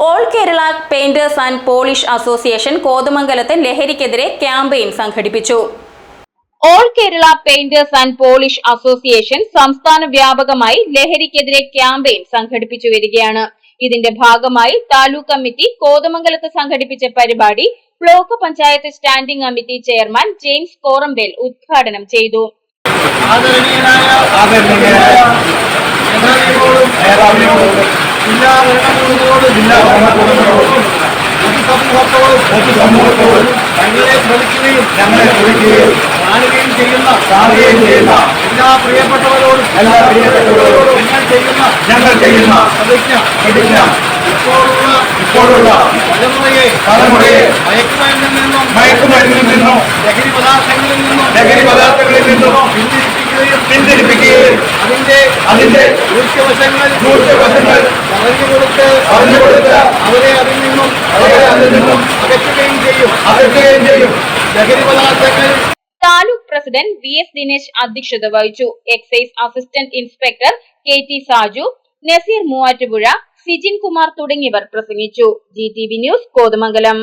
All Kerala painters and polish association കോതമംഗലത്ത് ലഹരിക്കെതിരെ campaign സംഘടിപ്പിച്ചു. All Kerala painters and polish association സംസ്ഥാന വ്യാപകമായി ലഹരിക്കെതിരെ ക്യാമ്പയിൻ സംഘടിപ്പിച്ചു വരികയാണ്. ഇതിന്റെ ഭാഗമായി താലൂക്ക് കമ്മിറ്റി കോതമംഗലത്ത് സംഘടിപ്പിച്ച പരിപാടി block panchayat standing committee chairman James Korampel ഉദ്ഘാടനം ചെയ്തു. എല്ലാ പ്രിയപ്പെട്ടവരോടും ഞങ്ങൾ ചെയ്യുന്ന പ്രതിജ്ഞ ഇപ്പോഴുള്ള തലമുറയെ മയക്കുമരുന്നിൽ നിന്നും ലഹരി പദാർത്ഥങ്ങളിൽ നിന്നും പിന്തിരിപ്പിക്കുകയും അതിന്റെ ദൂഷ്യവശങ്ങൾ പറഞ്ഞു കൊടുത്ത് അവരെ അതിൽ നിന്നും അകറ്റുകയും ചെയ്യും. ലഹരി പദാർത്ഥങ്ങൾ താലൂക്ക് പ്രസിഡന്റ് VS ദിനേശ് അധ്യക്ഷത വഹിച്ചു. Excise assistant inspector KT Saju, Nazeer Muvattupuzha, Sijin Kumar തുടങ്ങിയവർ പ്രസംഗിച്ചു. GTV news Kothamangalam.